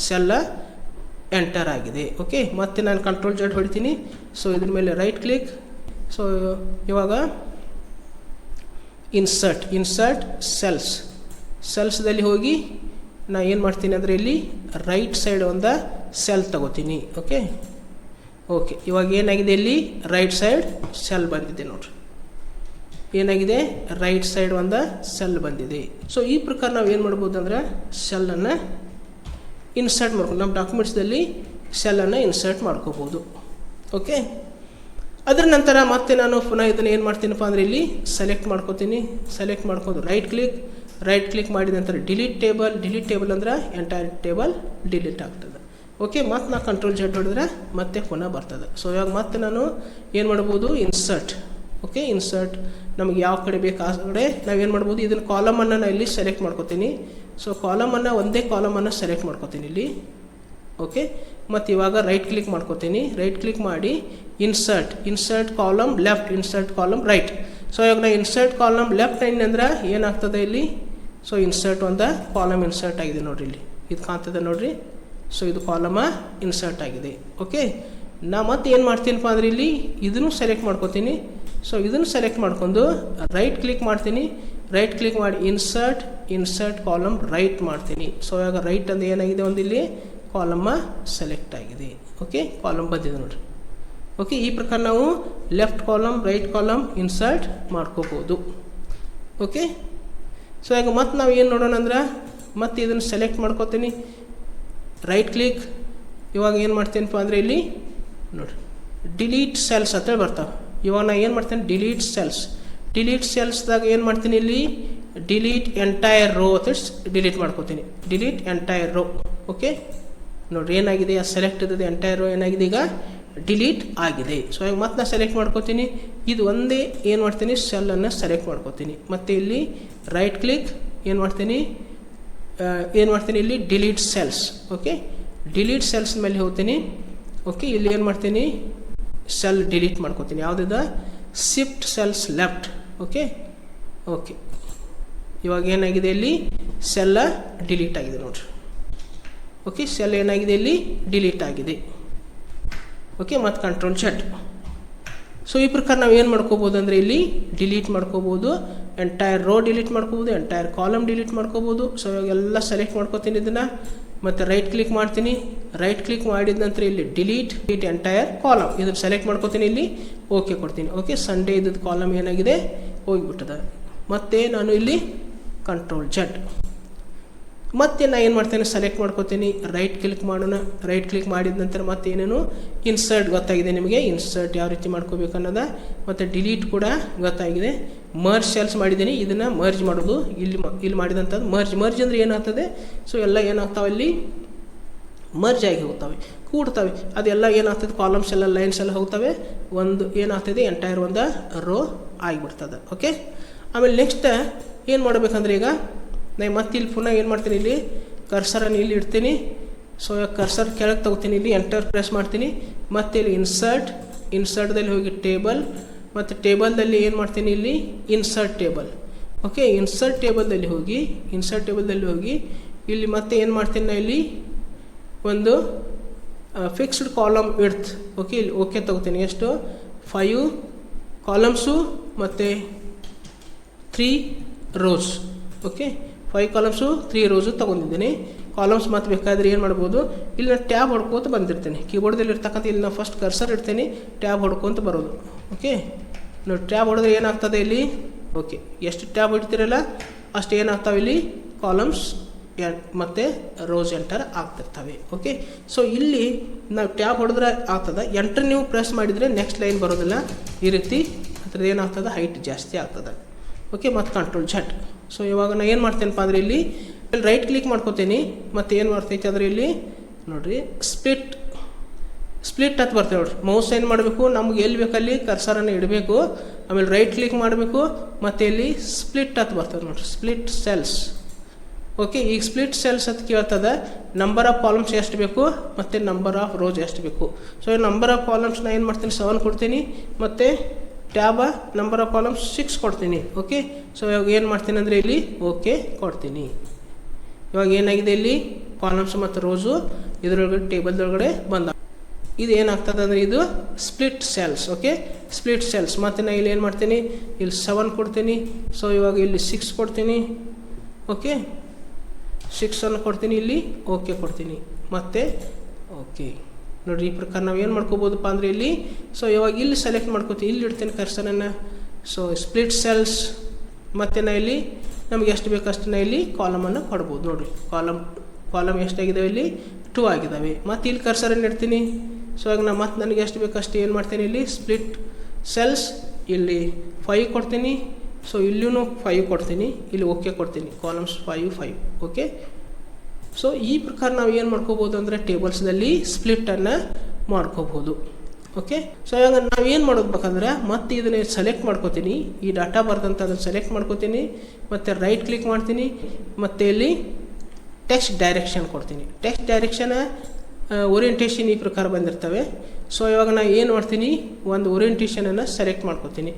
ಸೆಲ್ಲ ಎಂಟರ್ ಆಗಿದೆ. ಓಕೆ, ಮತ್ತೆ ನಾನು ಕಂಟ್ರೋಲ್ Z ಹೊಡಿತೀನಿ. ಸೊ ಇದ್ರ ಮೇಲೆ ರೈಟ್ ಕ್ಲಿಕ್. ಸೊ ಇವಾಗ ಇನ್ಸರ್ಟ್ ಸೆಲ್ಸ್ದಲ್ಲಿ ಹೋಗಿ ನಾ ಏನು ಮಾಡ್ತೀನಿ ಅಂದರೆ ಇಲ್ಲಿ ರೈಟ್ ಸೈಡ್ ಒಂದು ಸೆಲ್ ತಗೋತೀನಿ. ಓಕೆ, ಇವಾಗ ಏನಾಗಿದೆ, ಇಲ್ಲಿ ರೈಟ್ ಸೈಡ್ ಸೆಲ್ ಬಂದಿದೆ ನೋಡ್ರಿ, ಏನಾಗಿದೆ, ರೈಟ್ ಸೈಡ್ ಒಂದು ಸೆಲ್ ಬಂದಿದೆ. ಸೊ ಈ ಪ್ರಕಾರ ನಾವು ಏನು ಮಾಡ್ಬೋದು ಅಂದರೆ ಸೆಲ್ಲನ್ನು ಇನ್ಸರ್ಟ್ ಮಾಡ್ಕೊಂಡು ನಮ್ಮ ಡಾಕ್ಯುಮೆಂಟ್ಸ್ದಲ್ಲಿ ಸೆಲ್ಲನ್ನು ಇನ್ಸರ್ಟ್ ಮಾಡ್ಕೋಬೋದು. ಓಕೆ, ಅದರ ನಂತರ ಮತ್ತೆ ನಾನು ಪುನಃ ಇದನ್ನು ಏನು ಮಾಡ್ತೀನಪ್ಪ ಅಂದರೆ ಇಲ್ಲಿ ಸೆಲೆಕ್ಟ್ ಮಾಡ್ಕೋತೀನಿ. ಸೆಲೆಕ್ಟ್ ಮಾಡ್ಕೊಂಡು ರೈಟ್ ಕ್ಲಿಕ್ ಮಾಡಿದ ನಂತರ ಡಿಲೀಟ್ ಟೇಬಲ್ ಅಂದ್ರೆ ಎಂಟೈರ್ ಟೇಬಲ್ ಡಿಲೀಟ್ ಆಗ್ತದೆ. ಓಕೆ, ಮತ್ತು ನಾನು ಕಂಟ್ರೋಲ್ Z ಹೊಡೆದ್ರೆ ಮತ್ತೆ ಪುನಃ ಬರ್ತದೆ. ಸೊ ಇವಾಗ ಮತ್ತೆ ನಾನು ಏನು ಮಾಡ್ಬೋದು, ಇನ್ಸರ್ಟ್ ನಮಗೆ ಯಾವ ಕಡೆ ಬೇಕು ಆ ಕಡೆ ನಾವೇನು ಮಾಡ್ಬೋದು, ಇದನ್ನು ಕಾಲಮನ್ನು ನಾನು ಇಲ್ಲಿ ಸೆಲೆಕ್ಟ್ ಮಾಡ್ಕೋತೀನಿ. ಸೊ ಕಾಲಮನ್ನು ಒಂದೇ ಕಾಲಮನ್ನು ಸೆಲೆಕ್ಟ್ ಮಾಡ್ಕೋತೀನಿ ಇಲ್ಲಿ. ಓಕೆ, ಮತ್ತು ಇವಾಗ ರೈಟ್ ಕ್ಲಿಕ್ ಮಾಡ್ಕೋತೀನಿ. ರೈಟ್ ಕ್ಲಿಕ್ ಮಾಡಿ insert column left, insert column right. So ಇವಾಗ ನಾನು ಇನ್ಸರ್ಟ್ ಕಾಲಮ್ ಲೆಫ್ಟ್ ಅಂದ್ರೆ ಏನಾಗ್ತದೆ ಇಲ್ಲಿ, ಸೊ ಇನ್ಸರ್ಟ್ ಒಂದು ಕಾಲಮ್ ಇನ್ಸರ್ಟ್ ಆಗಿದೆ ನೋಡಿರಿ, ಇಲ್ಲಿ ಇದು ಕಾಣ್ತದೆ ನೋಡಿರಿ. ಸೊ ಇದು ಕಾಲಮ ಇನ್ಸರ್ಟ್ ಆಗಿದೆ. ಓಕೆ, ನಾ ಮತ್ತೆ ಏನು ಮಾಡ್ತೀನಪ್ಪ ಅಂದರೆ ಇಲ್ಲಿ ಇದನ್ನು ಸೆಲೆಕ್ಟ್ ಮಾಡ್ಕೋತೀನಿ. ಸೊ ಇದನ್ನು ಸೆಲೆಕ್ಟ್ ಮಾಡ್ಕೊಂಡು ರೈಟ್ ಕ್ಲಿಕ್ ಮಾಡ್ತೀನಿ. ರೈಟ್ ಕ್ಲಿಕ್ ಮಾಡಿ ಇನ್ಸರ್ಟ್ ಕಾಲಮ್ ರೈಟ್ ಮಾಡ್ತೀನಿ. ಸೊ ಇವಾಗ ರೈಟ್ ಅಂದರೆ ಏನಾಗಿದೆ, ಒಂದು ಇಲ್ಲಿ ಕಾಲಮ್ಮ ಸೆಲೆಕ್ಟ್ ಆಗಿದೆ. ಓಕೆ, ಕಾಲಮ್ ಬಂದಿದೆ ನೋಡಿರಿ. ಓಕೆ, ಈ ಪ್ರಕಾರ ನಾವು left column right column insert ಮಾಡ್ಕೋಬೋದು. ಓಕೆ, ಸೊ ಈಗ ಮತ್ತೆ ನಾವು ಏನು ನೋಡೋಣ ಅಂದ್ರೆ ಮತ್ತೆ ಇದನ್ನು ಸೆಲೆಕ್ಟ್ ಮಾಡ್ಕೋತೀನಿ. ರೈಟ್ ಕ್ಲಿಕ್, ಇವಾಗ ಏನು ಮಾಡ್ತೀನಪ್ಪ ಅಂದರೆ ಇಲ್ಲಿ ನೋಡಿರಿ ಡಿಲೀಟ್ ಸೆಲ್ಸ್ ಅಂತ ಬರ್ತಾವೆ. ಇವಾಗ ನಾನು ಏನು ಮಾಡ್ತೀನಿ, ಡಿಲೀಟ್ ಸೆಲ್ಸ್ದಾಗ ಏನು ಮಾಡ್ತೀನಿ, ಇಲ್ಲಿ ಡಿಲೀಟ್ ಎಂಟೈರ್ ರೋ ಅಂತ ಡಿಲೀಟ್ ಮಾಡ್ಕೋತೀನಿ. Delete entire row. ಓಕೆ, ನೋಡಿರಿ ಏನಾಗಿದೆ, ಸೆಲೆಕ್ಟ್ ಇದ್ದದ್ದು ಎಂಟೈರ್ ಏನಾಗಿದೆ ಈಗ ಡಿಲೀಟ್ ಆಗಿದೆ. ಸೊ ಈಗ ಮತ್ತೆ ನಾನು ಸೆಲೆಕ್ಟ್ ಮಾಡ್ಕೋತೀನಿ, ಇದು ಒಂದೇ ಏನು ಮಾಡ್ತೀನಿ ಸೆಲ್ಲನ್ನು ಸೆಲೆಕ್ಟ್ ಮಾಡ್ಕೋತೀನಿ. ಮತ್ತು ಇಲ್ಲಿ ರೈಟ್ ಕ್ಲಿಕ್ ಏನು ಮಾಡ್ತೀನಿ ಇಲ್ಲಿ delete cells. Okay, delete cells ಮೇಲೆ ಹೋಗ್ತೀನಿ. ಓಕೆ, ಇಲ್ಲಿ ಏನು ಮಾಡ್ತೀನಿ ಸೆಲ್ ಡಿಲೀಟ್ ಮಾಡ್ಕೋತೀನಿ. ಯಾವುದಿದ shift cells left. Okay okay, ಇವಾಗ ಏನಾಗಿದೆ ಇಲ್ಲಿ ಸೆಲ್ಲ ಡಿಲೀಟ್ ಆಗಿದೆ ನೋಡಿರಿ. ಓಕೆ, ಸೆಲ್ ಏನಾಗಿದೆ ಇಲ್ಲಿ ಡಿಲೀಟ್ ಆಗಿದೆ. ಓಕೆ, ಮತ್ತು ಕಂಟ್ರೋಲ್ Z. ಸೊ ಈ ಪ್ರಕಾರ ನಾವು ಏನು ಮಾಡ್ಕೋಬೋದು ಅಂದರೆ ಇಲ್ಲಿ ಡಿಲೀಟ್ ಮಾಡ್ಕೋಬೋದು, ಎಂಟೈರ್ ರೋ ಡಿಲೀಟ್ ಮಾಡ್ಕೋಬೋದು, ಎಂಟೈರ್ ಕಾಲಮ್ ಡಿಲೀಟ್ ಮಾಡ್ಕೋಬೋದು. ಸೊ ಇವಾಗೆಲ್ಲ ಸೆಲೆಕ್ಟ್ ಮಾಡ್ಕೋತೀನಿ ಇದನ್ನು, ಮತ್ತು ರೈಟ್ ಕ್ಲಿಕ್ ಮಾಡ್ತೀನಿ. ರೈಟ್ ಕ್ಲಿಕ್ ಮಾಡಿದ ನಂತರ ಇಲ್ಲಿ ಡಿಲೀಟ್ ಎಂಟೈರ್ ಕಾಲಮ್ ಇದನ್ನು ಸೆಲೆಕ್ಟ್ ಮಾಡ್ಕೋತೀನಿ, ಇಲ್ಲಿ ಓಕೆ ಕೊಡ್ತೀನಿ. ಓಕೆ, ಸಂಡೇ ಇದ್ದದ್ದು ಕಾಲಮ್ ಏನಾಗಿದೆ ಹೋಗಿಬಿಟ್ಟದ. ಮತ್ತು ನಾನು ಇಲ್ಲಿ ಕಂಟ್ರೋಲ್ Z. ಮತ್ತೆ ನಾನು ಏನು ಮಾಡ್ತೇನೆ ಸೆಲೆಕ್ಟ್ ಮಾಡ್ಕೋತೀನಿ, ರೈಟ್ ಕ್ಲಿಕ್ ಮಾಡೋಣ. ರೈಟ್ ಕ್ಲಿಕ್ ಮಾಡಿದ ನಂತರ ಮತ್ತೆ ಏನೇನು ಇನ್ಸರ್ಟ್ ಗೊತ್ತಾಗಿದೆ ನಿಮಗೆ, ಇನ್ಸರ್ಟ್ ಯಾವ ರೀತಿ ಮಾಡ್ಕೋಬೇಕು ಅನ್ನೋದ. ಮತ್ತು ಡಿಲೀಟ್ ಕೂಡ ಗೊತ್ತಾಗಿದೆ. ಮರ್ಜ್ ಸೆಲ್ಸ್ ಮಾಡಿದ್ದೀನಿ, ಇದನ್ನು ಮರ್ಜ್ ಮಾಡೋದು ಇಲ್ಲಿ ಮಾಡಿದಂಥದ್ದು ಮರ್ಜ್ ಅಂದರೆ ಏನಾಗ್ತದೆ, ಸೊ ಎಲ್ಲ ಏನಾಗ್ತಾವೆ ಇಲ್ಲಿ ಮರ್ಜ್ ಆಗಿ ಹೋಗ್ತವೆ, ಕೂಡ್ತವೆ. ಅದೆಲ್ಲ ಏನಾಗ್ತದೆ ಕಾಲಮ್ಸ್ ಎಲ್ಲ ಲೈನ್ಸ್ ಎಲ್ಲ ಹೋಗ್ತವೆ, ಒಂದು ಏನಾಗ್ತದೆ ಎಂಟೈರ್ ಒಂದು ರೋ ಆಗಿಬಿಡ್ತದೆ. ಓಕೆ, ಆಮೇಲೆ ನೆಕ್ಸ್ಟ್ ಏನು ಮಾಡಬೇಕಂದ್ರೆ ಈಗ ನಾನು ಮತ್ತೆ ಇಲ್ಲಿ ಪುನಃ ಏನು ಮಾಡ್ತೀನಿ, ಇಲ್ಲಿ ಕರ್ಸರನ್ನು ಇಲ್ಲಿ ಇಡ್ತೀನಿ. ಸೊ ಕರ್ಸರ್ ಕೆಳಗೆ ತಗೋತೀನಿ, ಇಲ್ಲಿ ಎಂಟರ್ ಪ್ರೆಸ್ ಮಾಡ್ತೀನಿ. ಮತ್ತು ಇಲ್ಲಿ ಇನ್ಸರ್ಟ್ದಲ್ಲಿ ಹೋಗಿ ಟೇಬಲ್, ಮತ್ತು ಟೇಬಲ್ದಲ್ಲಿ ಏನು ಮಾಡ್ತೀನಿ ಇಲ್ಲಿ ಇನ್ಸರ್ಟ್ ಟೇಬಲ್. ಓಕೆ, ಇನ್ಸರ್ಟ್ ಟೇಬಲ್ದಲ್ಲಿ ಹೋಗಿ ಇಲ್ಲಿ ಮತ್ತೆ ಏನು ಮಾಡ್ತೀನಿ ನಾನು ಇಲ್ಲಿ ಒಂದು ಫಿಕ್ಸ್ಡ್ ಕಾಲಮ್ ವಿಡ್ತ್. ಓಕೆ, ಇಲ್ಲಿ ಓಕೆ ತಗೋತೀನಿ. ಎಷ್ಟು 5 ಕಾಲಮ್ಸು ಮತ್ತು 3 ರೋಸ್. ಓಕೆ, 5 ಕಾಲಮ್ಸು 3 ರೋಸು ತೊಗೊಂಡಿದ್ದೀನಿ. ಕಾಲಮ್ಸ್ ಮತ್ತು ಬೇಕಾದರೆ ಏನು ಮಾಡ್ಬೋದು, ಇಲ್ಲಿ ನಾನು ಟ್ಯಾಬ್ ಹೊಡ್ಕೊತ ಬಂದಿರ್ತೀನಿ. ಕೀಬೋರ್ಡ್ದಲ್ಲಿ ಇರ್ತಕ್ಕಂಥ ಇಲ್ಲಿ ನಾನು ಫಸ್ಟ್ ಕರ್ಸರ್ ಇಡ್ತೀನಿ, ಟ್ಯಾಬ್ ಹೊಡ್ಕೊತ ಬರೋದು. ಓಕೆ, ನೋಡಿ ಟ್ಯಾಬ್ ಹೊಡೆದ್ರೆ ಏನಾಗ್ತದೆ ಇಲ್ಲಿ. ಓಕೆ, ಎಷ್ಟು ಟ್ಯಾಬ್ ಇಡ್ತೀರಲ್ಲ ಅಷ್ಟು ಏನಾಗ್ತಾವೆ ಇಲ್ಲಿ ಕಾಲಮ್ಸ್ ಮತ್ತು ರೋಸ್ ಎಂಟರ್ ಆಗ್ತಿರ್ತವೆ. ಓಕೆ, ಸೊ ಇಲ್ಲಿ ನಾವು ಟ್ಯಾಬ್ ಹೊಡೆದ್ರೆ ಆಗ್ತದೆ, ಎಂಟರ್ ನೀವು ಪ್ರೆಸ್ ಮಾಡಿದರೆ ನೆಕ್ಸ್ಟ್ ಲೈನ್ ಬರೋದಿಲ್ಲ. ಈ ರೀತಿ ಅದ್ರದ್ದು ಏನಾಗ್ತದೆ ಹೈಟ್ ಜಾಸ್ತಿ ಆಗ್ತದೆ. ಓಕೆ, ಮತ್ತು ಕಂಟ್ರೋಲ್ Z. ಸೊ ಇವಾಗ ನಾನು ಏನು ಮಾಡ್ತೇನಪ್ಪ ಅಂದರೆ ಇಲ್ಲಿ ರೈಟ್ ಕ್ಲಿಕ್ ಮಾಡ್ಕೋತೀನಿ. ಮತ್ತು ಏನು ಮಾಡ್ತೈತೆ ಅಂದರೆ ಇಲ್ಲಿ ನೋಡಿರಿ ಸ್ಪ್ಲಿಟ್ ಅಂತ ಬರ್ತೇವೆ ನೋಡಿರಿ. ಮೌಸ್ ಏನು ಮಾಡಬೇಕು, ನಮ್ಗೆ ಎಲ್ಲಿ ಬೇಕಲ್ಲಿ ಕರ್ಸರನ್ನು ಇಡಬೇಕು. ಆಮೇಲೆ ರೈಟ್ ಕ್ಲಿಕ್ ಮಾಡಬೇಕು, ಮತ್ತು ಇಲ್ಲಿ ಸ್ಪ್ಲಿಟ್ ಅಂತ ಬರ್ತದೆ ನೋಡಿರಿ, ಸ್ಪ್ಲಿಟ್ ಸೆಲ್ಸ್. ಓಕೆ, ಈಗ ಸ್ಪ್ಲಿಟ್ ಸೆಲ್ಸ್ ಅಂತ ಕೇಳ್ತದೆ. ನಂಬರ್ ಆಫ್ ಕಾಲಮ್ಸ್ ಎಷ್ಟು ಬೇಕು ಮತ್ತು ನಂಬರ್ ಆಫ್ ರೋಸ್ ಎಷ್ಟು ಬೇಕು. ಸೊ ನಂಬರ್ ಆಫ್ ಕಾಲಮ್ಸ್ ನಾನು ಏನು ಮಾಡ್ತೀನಿ 7 ಕೊಡ್ತೀನಿ, ಮತ್ತು ಟ್ಯಾಬ ನಂಬರ್ ಆಫ್ ಕಾಲಮ್ಸ್ 6 ಕೊಡ್ತೀನಿ. ಓಕೆ, ಸೊ ಇವಾಗ ಏನು ಮಾಡ್ತೀನಿ ಅಂದರೆ ಇಲ್ಲಿ ಓಕೆ ಕೊಡ್ತೀನಿ. ಇವಾಗ ಏನಾಗಿದೆ ಇಲ್ಲಿ ಕಾಲಮ್ಸ್ ಮತ್ತು ರೋಸು ಇದರೊಳಗಡೆ ಟೇಬಲ್ದೊಳಗಡೆ ಬಂದ. ಇದು ಏನಾಗ್ತದೆ ಅಂದರೆ ಇದು split cells. Okay, split cells. ಮತ್ತು ನಾನು ಇಲ್ಲಿ ಏನು ಮಾಡ್ತೀನಿ, ಇಲ್ಲಿ 7 ಕೊಡ್ತೀನಿ. ಸೊ ಇವಾಗ ಇಲ್ಲಿ 6 ಕೊಡ್ತೀನಿ. ಓಕೆ, 6 ಕೊಡ್ತೀನಿ, ಇಲ್ಲಿ ಓಕೆ ಕೊಡ್ತೀನಿ. ಮತ್ತು ಓಕೆ ನೋಡಿರಿ, ಈ ಪ್ರಕಾರ ನಾವು ಏನು ಮಾಡ್ಕೋಬೋದಪ್ಪ ಅಂದರೆ ಇಲ್ಲಿ. ಸೊ ಇವಾಗ ಇಲ್ಲಿ ಸೆಲೆಕ್ಟ್ ಮಾಡ್ಕೋತೀನಿ, ಇಲ್ಲಿ ಇಡ್ತೀನಿ ಕರ್ಸರನ್ನು. So split cells. ಮತ್ತು ನಾ ಇಲ್ಲಿ ನಮಗೆ ಎಷ್ಟು ಬೇಕಷ್ಟು ನಾ ಇಲ್ಲಿ ಕಾಲಮನ್ನು ಕೊಡ್ಬೋದು. ನೋಡಿರಿ ಕಾಲಮ್ ಎಷ್ಟಾಗಿದ್ದಾವೆ ಇಲ್ಲಿ 2 ಆಗಿದ್ದಾವೆ. ಮತ್ತು ಇಲ್ಲಿ ಕರ್ಸರನ್ನು ಇಡ್ತೀನಿ. ಸೊ ಇವಾಗ ನಾ ಮತ್ತೆ ನನಗೆ ಎಷ್ಟು ಬೇಕಷ್ಟು ಏನು ಮಾಡ್ತೀನಿ ಇಲ್ಲಿ ಸ್ಪ್ಲಿಟ್ ಸೆಲ್ಸ್ ಇಲ್ಲಿ 5 ಕೊಡ್ತೀನಿ. ಸೊ ಇಲ್ಲೂ 5 ಕೊಡ್ತೀನಿ, ಇಲ್ಲಿ ಓಕೆ ಕೊಡ್ತೀನಿ. ಕಾಲಮ್ಸ್ 5. ಓಕೆ, ಸೊ ಈ ಪ್ರಕಾರ ನಾವು ಏನು ಮಾಡ್ಕೋಬೋದು ಅಂದರೆ ಟೇಬಲ್ಸ್ನಲ್ಲಿ ಸ್ಪ್ಲಿಟ್ಟನ್ನು ಮಾಡ್ಕೋಬೋದು. ಓಕೆ, ಸೊ ಇವಾಗ ನಾವು ಏನು ಮಾಡೋದ್ಬೇಕಂದ್ರೆ ಮತ್ತೆ ಇದನ್ನು ಸೆಲೆಕ್ಟ್ ಮಾಡ್ಕೋತೀನಿ, ಈ ಡಾಟಾ ಬರ್ದಂಥ ಅದನ್ನು ಸೆಲೆಕ್ಟ್ ಮಾಡ್ಕೋತೀನಿ. ಮತ್ತು ರೈಟ್ ಕ್ಲಿಕ್ ಮಾಡ್ತೀನಿ, ಮತ್ತು ಇಲ್ಲಿ ಟೆಕ್ಸ್ಟ್ ಡೈರೆಕ್ಷನ್ ಕೊಡ್ತೀನಿ. ಟೆಕ್ಸ್ಟ್ ಡೈರೆಕ್ಷನ್ ಓರಿಯೆಂಟೇಷನ್ ಈ ಪ್ರಕಾರ ಬಂದಿರ್ತವೆ. ಸೊ ಇವಾಗ ನಾನು ಏನು ಮಾಡ್ತೀನಿ, ಒಂದು ಓರಿಯೆಂಟೇಷನನ್ನು ಸೆಲೆಕ್ಟ್ ಮಾಡ್ಕೋತೀನಿ.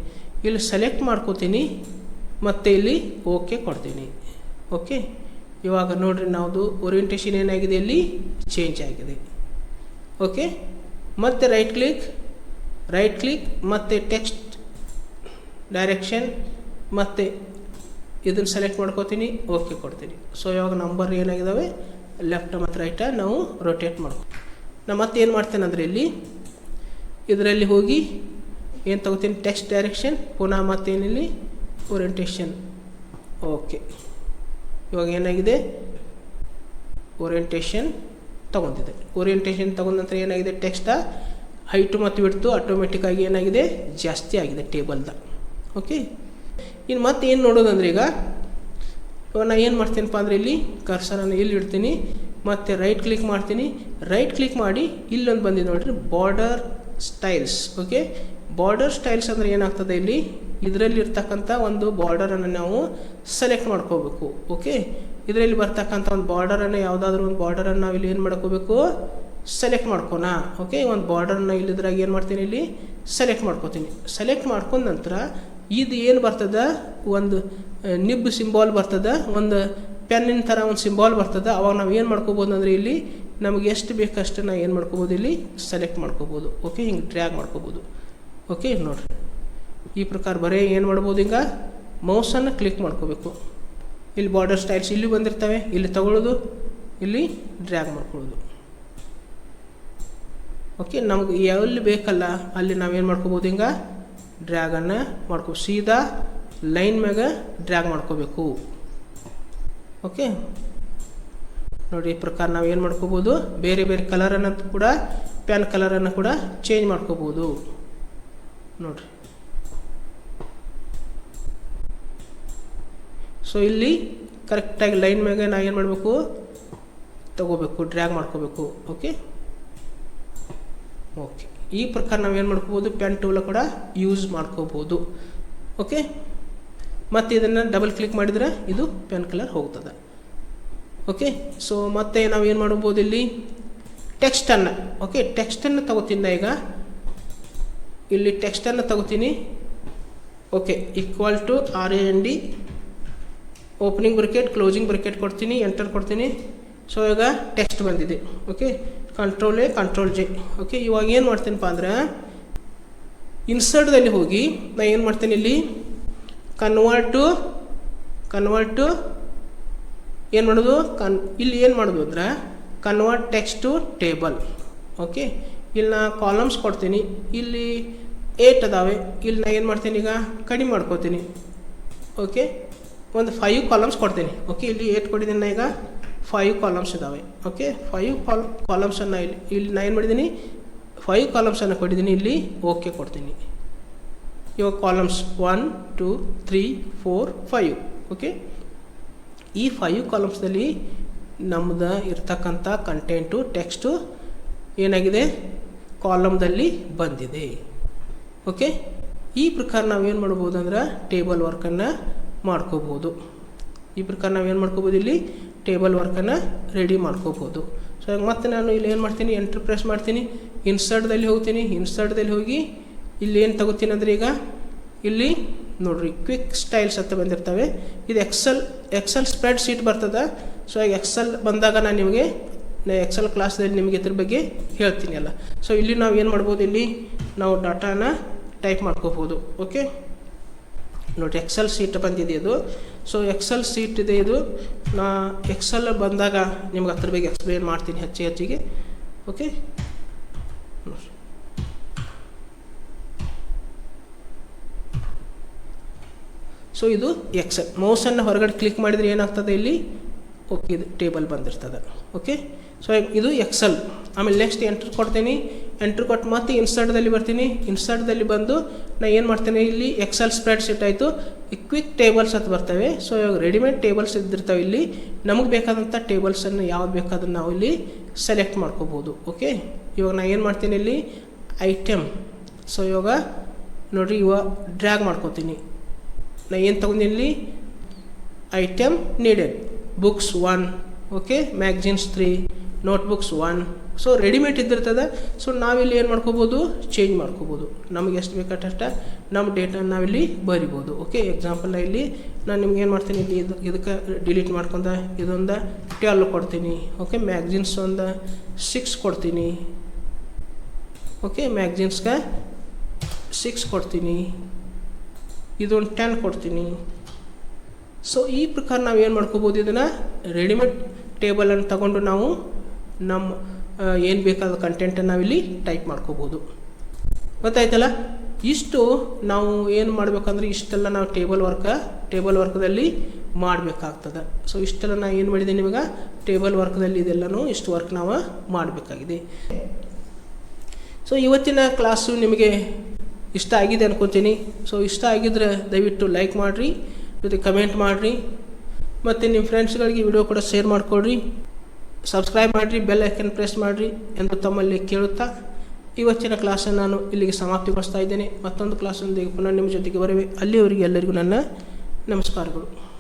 ಇಲ್ಲಿ ಸೆಲೆಕ್ಟ್ ಮಾಡ್ಕೋತೀನಿ, ಮತ್ತು ಇಲ್ಲಿ ಓಕೆ ಕೊಡ್ತೀನಿ. ಓಕೆ, ಇವಾಗ ನೋಡಿರಿ ನಾವುದು ಓರಿಯೆಂಟೇಷನ್ ಏನಾಗಿದೆ ಇಲ್ಲಿ ಚೇಂಜ್ ಆಗಿದೆ. ಓಕೆ, ಮತ್ತು ರೈಟ್ ಕ್ಲಿಕ್ ಮತ್ತು ಟೆಕ್ಸ್ಟ್ ಡೈರೆಕ್ಷನ್ ಮತ್ತು ಇದನ್ನು ಸೆಲೆಕ್ಟ್ ಮಾಡ್ಕೋತೀನಿ, ಓಕೆ ಕೊಡ್ತೀನಿ. ಸೊ ಇವಾಗ ನಂಬರ್ ಏನಾಗಿದ್ದಾವೆ ಲೆಫ್ಟ್ ಮತ್ತು ರೈಟ ನಾವು ರೊಟೇಟ್ ಮಾಡ್ಕೊ. ನಾನು ಮತ್ತೆ ಏನು ಮಾಡ್ತೇನೆ ಅಂದರೆ ಇಲ್ಲಿ ಇದರಲ್ಲಿ ಹೋಗಿ ಏನು ತಗೋತೀನಿ ಟೆಕ್ಸ್ಟ್ ಡೈರೆಕ್ಷನ್, ಪುನಃ ಮತ್ತೇನಿಲ್ಲಿ ಓರಿಯೆಂಟೇಷನ್. ಓಕೆ, ಇವಾಗ ಏನಾಗಿದೆ ಓರಿಯೆಂಟೇಷನ್ ತೊಗೊಂಡಿದೆ. ಓರಿಯೆಂಟೇಷನ್ ತೊಗೊಂಡ ನಂತರ ಏನಾಗಿದೆ ಟೆಕ್ಸ್ಟ ಹೈಟು ಮತ್ತು ವಿಡ್ತು ಆಟೋಮೆಟಿಕ್ಕಾಗಿ ಏನಾಗಿದೆ ಜಾಸ್ತಿ ಆಗಿದೆ ಟೇಬಲ್ದ. ಓಕೆ, ಇನ್ನು ಮತ್ತೆ ಏನು ನೋಡೋದಂದ್ರೆ ಈಗ ನಾನು ಏನು ಮಾಡ್ತೀನಪ್ಪ ಅಂದರೆ ಇಲ್ಲಿ ಕರ್ಸರನ್ನು ಇಲ್ಲಿ ಇಡ್ತೀನಿ. ಮತ್ತು ರೈಟ್ ಕ್ಲಿಕ್ ಮಾಡ್ತೀನಿ. ರೈಟ್ ಕ್ಲಿಕ್ ಮಾಡಿ ಇಲ್ಲೊಂದು ಬಂದಿದೆ ನೋಡಿರಿ, border styles. Okay, border styles ಅಂದರೆ ಏನಾಗ್ತದೆ, ಇಲ್ಲಿ ಇದರಲ್ಲಿ ಇರ್ತಕ್ಕಂಥ ಒಂದು ಬಾರ್ಡರನ್ನು ನಾವು ಸೆಲೆಕ್ಟ್ ಮಾಡ್ಕೋಬೇಕು. ಓಕೆ, ಇದರಲ್ಲಿ ಬರ್ತಕ್ಕಂಥ ಒಂದು ಬಾರ್ಡರನ್ನು, ಯಾವುದಾದ್ರೂ ಒಂದು ಬಾರ್ಡರನ್ನು ನಾವು ಇಲ್ಲಿ ಏನು ಮಾಡ್ಕೋಬೇಕು, ಸೆಲೆಕ್ಟ್ ಮಾಡ್ಕೋಣ. ಓಕೆ, ಒಂದು ಬಾರ್ಡರ್ನ ಇಲ್ಲಿದ್ರಾಗ ಏನು ಮಾಡ್ತೀನಿ, ಇಲ್ಲಿ ಸೆಲೆಕ್ಟ್ ಮಾಡ್ಕೋತೀನಿ. ಸೆಲೆಕ್ಟ್ ಮಾಡ್ಕೊಂಡ ನಂತರ ಇದು ಏನು ಬರ್ತದೆ, ಒಂದು ನಿಬ್ ಸಿಂಬಾಲ್ ಬರ್ತದೆ, ಒಂದು ಪೆನ್ನಿನ ಥರ ಒಂದು ಸಿಂಬಾಲ್ ಬರ್ತದೆ. ಅವಾಗ ನಾವು ಏನು ಮಾಡ್ಕೋಬೋದು ಅಂದರೆ ಇಲ್ಲಿ ನಮಗೆ ಎಷ್ಟು ಬೇಕಷ್ಟು ನಾವು ಏನು ಮಾಡ್ಕೋಬೋದು, ಇಲ್ಲಿ ಸೆಲೆಕ್ಟ್ ಮಾಡ್ಕೋಬೋದು. ಓಕೆ, ಹಿಂಗೆ ಡ್ರ್ಯಾಗ್ ಮಾಡ್ಕೋಬೋದು. ಓಕೆ, ನೋಡಿರಿ ಈ ಪ್ರಕಾರ ಬರೀ ಏನು ಮಾಡ್ಬೋದು, ಈಗ ಮೌಸನ್ನು ಕ್ಲಿಕ್ ಮಾಡ್ಕೋಬೇಕು. ಇಲ್ಲಿ ಬಾರ್ಡರ್ ಸ್ಟೈಲ್ಸ್ ಇಲ್ಲಿ ಬಂದಿರ್ತವೆ, ಇಲ್ಲಿ ತಗೊಳ್ಳೋದು, ಇಲ್ಲಿ ಡ್ರ್ಯಾಗ್ ಮಾಡ್ಕೊಳ್ಳೋದು. ಓಕೆ, ನಮ್ಗೆ ಎಲ್ಲಿ ಬೇಕಲ್ಲ ಅಲ್ಲಿ ನಾವೇನು ಮಾಡ್ಕೋಬೋದು, ಹಿಂಗೆ ಡ್ರ್ಯಾಗನ್ನು ಮಾಡ್ಕೋ, ಸೀದಾ ಲೈನ್ ಮ್ಯಾಗ ಡ್ರ್ಯಾಗ್ ಮಾಡ್ಕೋಬೇಕು. ಓಕೆ, ನೋಡಿ ಈ ಪ್ರಕಾರ ನಾವು ಏನು ಮಾಡ್ಕೋಬೋದು, ಬೇರೆ ಬೇರೆ ಕಲರನ್ನು ಕೂಡ, ಪೆನ್ ಕಲರನ್ನು ಕೂಡ ಚೇಂಜ್ ಮಾಡ್ಕೋಬೋದು. ನೋಡಿರಿ, ಸೊ ಇಲ್ಲಿ ಕರೆಕ್ಟಾಗಿ ಲೈನ್ ಮ್ಯಾಗೆ ನಾವು ಏನು ಮಾಡಬೇಕು, ತಗೋಬೇಕು, ಡ್ರ್ಯಾಗ್ ಮಾಡ್ಕೋಬೇಕು. ಓಕೆ ಓಕೆ, ಈ ಪ್ರಕಾರ ನಾವು ಏನು ಮಾಡ್ಕೋಬೋದು, ಪೆನ್ ಟೂಲ ಕೂಡ ಯೂಸ್ ಮಾಡ್ಕೋಬೋದು. ಓಕೆ, ಮತ್ತು ಇದನ್ನು ಡಬಲ್ ಕ್ಲಿಕ್ ಮಾಡಿದರೆ ಇದು ಪೆನ್ ಕಲರ್ ಹೋಗ್ತದೆ. ಓಕೆ, ಸೊ ಮತ್ತೆ ನಾವು ಏನು ಮಾಡ್ಬೋದು, ಇಲ್ಲಿ ಟೆಕ್ಸ್ಟನ್ನು, ಓಕೆ ಟೆಕ್ಸ್ಟನ್ನು ತಗೋತೀನಿ. ಈಗ ಇಲ್ಲಿ ಟೆಕ್ಸ್ಟನ್ನು ತಗೋತೀನಿ. Okay, equal to RAND opening bracket closing bracket ಕೊಡ್ತೀನಿ, ಎಂಟರ್ ಕೊಡ್ತೀನಿ. ಸೊ ಈಗ ಟೆಕ್ಸ್ಟ್ ಬಂದಿದೆ. Okay, Ctrl A Ctrl J. Okay, ಇವಾಗ ಏನು ಮಾಡ್ತೀನಪ್ಪ ಅಂದ್ರೆ ಇನ್ಸರ್ಟ್ದಲ್ಲಿ ಹೋಗಿ ನಾನು ಏನು ಮಾಡ್ತೀನಿ, ಇಲ್ಲಿ ಕನ್ವರ್ಟ್ ಟು ಏನು ಮಾಡೋದು, ಇಲ್ಲಿ ಏನು ಮಾಡೋದು ಅಂದರೆ convert text to table. Okay, ಇಲ್ಲಿ ನಾ ಕಾಲಮ್ಸ್ ಕೊಡ್ತೀನಿ, ಇಲ್ಲಿ 8 ಅದಾವೆ. ಇಲ್ಲಿ ನಾ ಏನು ಮಾಡ್ತೀನಿ, ಈಗ ಕಡಿಮೆ ಮಾಡ್ಕೋತೀನಿ. ಓಕೆ, ಒಂದು 5 ಕಾಲಮ್ಸ್ ಕೊಡ್ತೀನಿ. ಓಕೆ, ಇಲ್ಲಿ 8 ಕೊಟ್ಟಿದ್ದೀನಿ, ನಾ ಈಗ 5 ಕಾಲಮ್ಸ್ ಇದ್ದಾವೆ. ಓಕೆ, 5 ಕಾಲಮ್ಸನ್ನು ಇಲ್ಲಿ ನಾ ಏನು ಮಾಡಿದ್ದೀನಿ, 5 ಕಾಲಮ್ಸನ್ನು ಕೊಟ್ಟಿದ್ದೀನಿ. ಇಲ್ಲಿ ಓಕೆ ಕೊಡ್ತೀನಿ. ಇವಾಗ ಕಾಲಮ್ಸ್ 1 2 3 4 5. ಓಕೆ, ಈ 5 ಕಾಲಮ್ಸ್ದಲ್ಲಿ ನಮ್ಮದು ಇರ್ತಕ್ಕಂಥ ಕಂಟೆಂಟು ಟೆಕ್ಸ್ಟು ಏನಾಗಿದೆ, ಕಾಲಮ್ದಲ್ಲಿ ಬಂದಿದೆ. ಓಕೆ, ಈ ಪ್ರಕಾರ ನಾವೇನು ಮಾಡ್ಬೋದು ಅಂದ್ರೆ ಟೇಬಲ್ ವರ್ಕನ್ನು ಮಾಡ್ಕೋಬೋದು. ಈ ಪ್ರಕಾರ ನಾವೇನು ಮಾಡ್ಕೋಬೋದು, ಇಲ್ಲಿ ಟೇಬಲ್ ವರ್ಕನ್ನು ರೆಡಿ ಮಾಡ್ಕೋಬೋದು. ಸೊ ಮತ್ತೆ ನಾನು ಇಲ್ಲಿ ಏನು ಮಾಡ್ತೀನಿ, ಎಂಟರ್ ಪ್ರೆಸ್ ಮಾಡ್ತೀನಿ, ಇನ್ಸರ್ಟ್ದಲ್ಲಿ ಹೋಗ್ತೀನಿ. ಇನ್ಸರ್ಟ್ದಲ್ಲಿ ಹೋಗಿ ಇಲ್ಲಿ ಏನು ತಗೋತೀನಿ ಅಂದರೆ ಈಗ ಇಲ್ಲಿ ನೋಡಿರಿ ಕ್ವಿಕ್ ಸ್ಟೈಲ್ಸ್ ಅಂತ ಬಂದಿರ್ತವೆ. ಇದು ಎಕ್ಸೆಲ್ ಸ್ಪ್ರೆಡ್ ಶೀಟ್ ಬರ್ತದೆ. ಸೊ ಈಗ ಎಕ್ಸೆಲ್ ಬಂದಾಗ ನಾನು ನಿಮಗೆ ಎಕ್ಸೆಲ್ ಕ್ಲಾಸ್ದಲ್ಲಿ ನಿಮಗೆ ಇದ್ರ ಬಗ್ಗೆ ಹೇಳ್ತೀನಿ ಅಲ್ಲ. ಸೊ ಇಲ್ಲಿ ನಾವು ಏನು ಮಾಡ್ಬೋದು, ಇಲ್ಲಿ ನಾವು ಡಾಟಾನ ಟೈಪ್ ಮಾಡ್ಕೋಬೋದು. ಓಕೆ, ನೋಡಿ ಎಕ್ಸೆಲ್ ಶೀಟ್ ಬಂದಿದೆ ಇದು. ಸೊ ಎಕ್ಸೆಲ್ ಶೀಟ್ ಇದೆ ಇದು. ನಾ ಎಕ್ಸೆಲ್ ಬಂದಾಗ ನಿಮ್ಗೆ ಅದ್ರ ಬಗ್ಗೆ ಎಕ್ಸ್ಪ್ಲೇನ್ ಮಾಡ್ತೀನಿ ಹೆಚ್ಚಿಗೆ. ಓಕೆ, ಸೊ ಇದು ಎಕ್ಸೆಲ್. ಮೌಸನ್ನು ಹೊರಗಡೆ ಕ್ಲಿಕ್ ಮಾಡಿದರೆ ಏನಾಗ್ತದೆ, ಇಲ್ಲಿ ಓಕೆ ಇದು ಟೇಬಲ್ ಬಂದಿರ್ತದೆ. ಓಕೆ, ಸೊ ಇದು ಎಕ್ಸೆಲ್. ಆಮೇಲೆ ನೆಕ್ಸ್ಟ್ ಎಂಟ್ರ್ ಕೊಡ್ತೀನಿ. ಎಂಟ್ರ್ ಕೊಟ್ಟು ಮತ್ತೆ ಇನ್ಸರ್ಟ್ದಲ್ಲಿ ಬರ್ತೀನಿ. ಇನ್ಸರ್ಟ್ದಲ್ಲಿ ಬಂದು ನಾನು ಏನು ಮಾಡ್ತೀನಿ, ಇಲ್ಲಿ ಎಕ್ಸೆಲ್ ಸ್ಪ್ರೆಡ್ ಶೀಟ್ ಆಯಿತು, ಈ ಕ್ವಿಕ್ ಟೇಬಲ್ಸ್ ಅಂತ ಬರ್ತವೆ. ಸೊ ಇವಾಗ ರೆಡಿಮೇಡ್ ಟೇಬಲ್ಸ್ ಇದ್ದಿರ್ತವೆ. ಇಲ್ಲಿ ನಮಗೆ ಬೇಕಾದಂಥ ಟೇಬಲ್ಸನ್ನು ಯಾವ್ದು ಬೇಕಾದ್ರೆ ನಾವು ಇಲ್ಲಿ ಸೆಲೆಕ್ಟ್ ಮಾಡ್ಕೋಬೋದು. ಓಕೆ, ಇವಾಗ ನಾನು ಏನು ಮಾಡ್ತೀನಿ, ಇಲ್ಲಿ ಐಟಮ್. ಸೊ ಇವಾಗ ನೋಡಿರಿ, ಇವಾಗ ಡ್ರ್ಯಾಗ್ ಮಾಡ್ಕೋತೀನಿ. ನಾನು ಏನು ತೊಗೊಂಡಿನಿ, ಇಲ್ಲಿ item needed books 1. Okay, magazines 3, notebooks 1. So readymade ಇದ್ದಿರ್ತದೆ. ಸೊ ನಾವಿಲ್ಲಿ ಏನು ಮಾಡ್ಕೋಬೋದು, ಚೇಂಜ್ ಮಾಡ್ಕೋಬೋದು. ನಮಗೆ ಎಷ್ಟು ಬೇಕಾದಷ್ಟು ನಮ್ಮ ಡೇಟನ್ನು ನಾವಿಲ್ಲಿ ಬರಿಬೋದು. ಓಕೆ, ಎಕ್ಸಾಂಪಲ್ ಇಲ್ಲಿ ನಾನು ನಿಮ್ಗೆ ಏನು ಮಾಡ್ತೀನಿ, ಇಲ್ಲಿ ಇದಕ್ಕೆ ಡಿಲೀಟ್ ಮಾಡ್ಕೊಂಡ ಇದೊಂದು 12 ಕೊಡ್ತೀನಿ. ಓಕೆ, ಮ್ಯಾಗ್ಝಿನ್ಸ್ ಒಂದು 6 ಕೊಡ್ತೀನಿ. ಓಕೆ, ಮ್ಯಾಗ್ಝಿನ್ಸ್ಗೆ 6 ಕೊಡ್ತೀನಿ. ಇದೊಂದು 10 ಕೊಡ್ತೀನಿ. ಸೊ ಈ ಪ್ರಕಾರ ನಾವು ಏನು ಮಾಡ್ಕೋಬೋದು, ಇದನ್ನು ರೆಡಿಮೇಡ್ ಟೇಬಲನ್ನು ತಗೊಂಡು ನಾವು ನಮ್ಮ ಏನು ಬೇಕಾದ ಕಂಟೆಂಟನ್ನು ನಾವಿಲ್ಲಿ ಟೈಪ್ ಮಾಡ್ಕೋಬೋದು. ಗೊತ್ತಾಯ್ತಲ್ಲ. ಇಷ್ಟು ನಾವು ಏನು ಮಾಡಬೇಕಂದ್ರೆ ಇಷ್ಟೆಲ್ಲ ನಾವು ಟೇಬಲ್ ವರ್ಕ್ದಲ್ಲಿ ಮಾಡಬೇಕಾಗ್ತದೆ. ಸೊ ಇಷ್ಟೆಲ್ಲ ನಾನು ಏನು ಮಾಡಿದ್ದೀನಿ, ನಿಮಗೆ ಟೇಬಲ್ ವರ್ಕ್ದಲ್ಲಿ ಇದೆಲ್ಲನೂ ಇಷ್ಟು ವರ್ಕ್ ನಾವು ಮಾಡಬೇಕಾಗಿದೆ. ಸೊ ಇವತ್ತಿನ ಕ್ಲಾಸು ನಿಮಗೆ ಇಷ್ಟ ಆಗಿದೆ ಅನ್ಕೋತೀನಿ. ಸೊ ಇಷ್ಟ ಆಗಿದ್ರೆ ದಯವಿಟ್ಟು ಲೈಕ್ ಮಾಡಿರಿ, ಜೊತೆ ಕಮೆಂಟ್ ಮಾಡಿರಿ, ಮತ್ತು ನಿಮ್ಮ ಫ್ರೆಂಡ್ಸ್ಗಳಿಗೆ ವಿಡಿಯೋ ಕೂಡ ಶೇರ್ ಮಾಡಿಕೊಡ್ರಿ. ಸಬ್ಸ್ಕ್ರೈಬ್ ಮಾಡಿರಿ, ಬೆಲ್ ಐಕನ್ ಪ್ರೆಸ್ ಮಾಡಿರಿ ಎಂದು ತಮ್ಮಲ್ಲಿ ಕೇಳುತ್ತಾ ಇವತ್ತಿನ ಕ್ಲಾಸನ್ನು ನಾನು ಇಲ್ಲಿಗೆ ಸಮಾಪ್ತಿಗೊಳಿಸ್ತಾ ಇದ್ದೇನೆ. ಮತ್ತೊಂದು ಕ್ಲಾಸೊಂದಿಗೆ ಪುನಃ ನಿಮ್ಮ ಜೊತೆಗೆ ಬರುವೆ. ಅಲ್ಲಿಯವರೆಗೆ ಎಲ್ಲರಿಗೂ ನನ್ನ ನಮಸ್ಕಾರಗಳು.